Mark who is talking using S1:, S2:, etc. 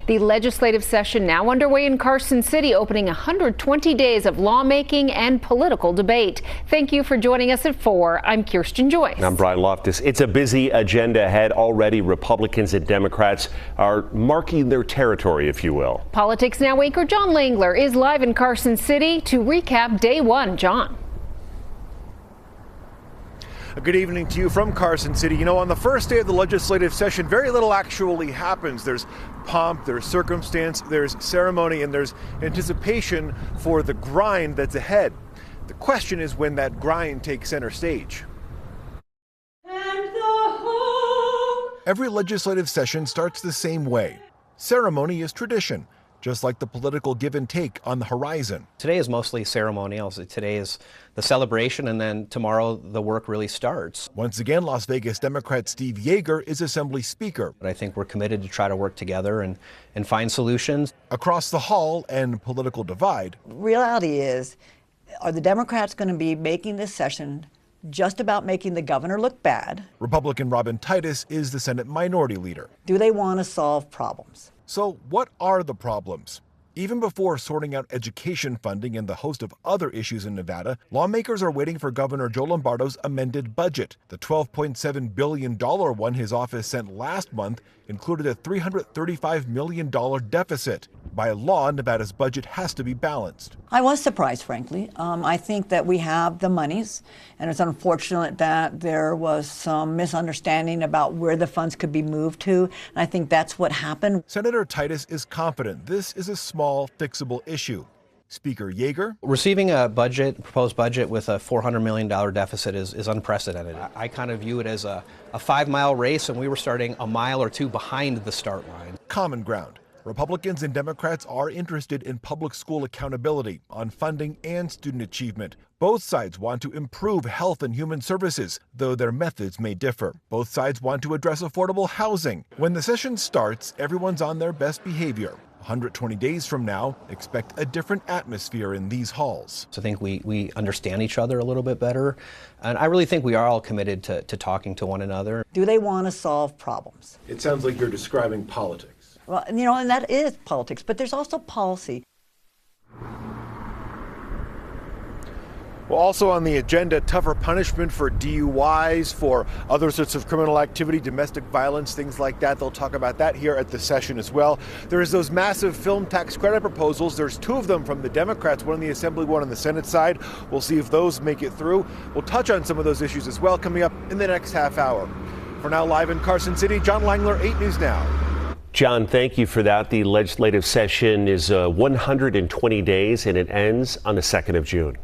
S1: The legislative session now underway in Carson City, opening 120 days of lawmaking and political debate. Thank you for joining us at 4. I'm Kirsten Joyce.
S2: I'm Brian Loftus. It's a busy agenda ahead. Already Republicans and Democrats are marking their territory, if you will.
S1: Politics Now anchor John Langler is live in Carson City to recap day one. John.
S3: Good evening to you from Carson City. You know, on the first day of the legislative session, very little actually happens. There's pomp, there's circumstance, there's ceremony, and there's anticipation for the grind that's ahead. The question is when that grind takes center stage. Every legislative session starts the same way. Ceremony is tradition, just like the political give and take on the horizon.
S4: Today is mostly ceremonial. Today is the celebration, and then tomorrow the work really starts.
S3: Once again, Las Vegas Democrat Steve Yeager is Assembly Speaker.
S4: But I think we're committed to try to work together and find solutions.
S3: Across the hall and political divide.
S5: Reality is, are the Democrats going to be making this session just about making the governor look bad?
S3: Republican Robin Titus is the Senate Minority Leader.
S5: Do they want to solve problems?
S3: So what are the problems? Even before sorting out education funding and the host of other issues in Nevada, lawmakers are waiting for Governor Joe Lombardo's amended budget. The $12.7 billion one his office sent last month included a $335 million deficit. By law, Nevada's budget has to be balanced.
S5: I was surprised, frankly. I think that we have the monies, and it's unfortunate that there was some misunderstanding about where the funds could be moved to, and I think that's what happened.
S3: Senator Titus is confident this is a small, fixable issue. Speaker Yeager.
S4: Receiving a proposed budget with a $400 million deficit is unprecedented. I kind of view it as a 5-mile race, and we were starting a mile or two behind the start line.
S3: Common ground. Republicans and Democrats are interested in public school accountability on funding and student achievement. Both sides want to improve health and human services, though their methods may differ. Both sides want to address affordable housing. When the session starts, everyone's on their best behavior. 120 days from now, expect a different atmosphere in these halls.
S4: So I think we understand each other a little bit better, and I really think we are all committed to talking to one another.
S5: Do they want to solve problems?
S3: It sounds like you're describing politics.
S5: Well, you know, and that is politics, but there's also policy.
S3: Well, also on the agenda, tougher punishment for DUIs, for other sorts of criminal activity, domestic violence, things like that. They'll talk about that here at the session as well. There's those massive film tax credit proposals. There's 2 of them from the Democrats, one on the Assembly, one on the Senate side. We'll see if those make it through. We'll touch on some of those issues as well coming up in the next half hour. For now, live in Carson City, John Langler, 8 News Now.
S2: John, thank you for that. The legislative session is 120 days and it ends on the 2nd of June.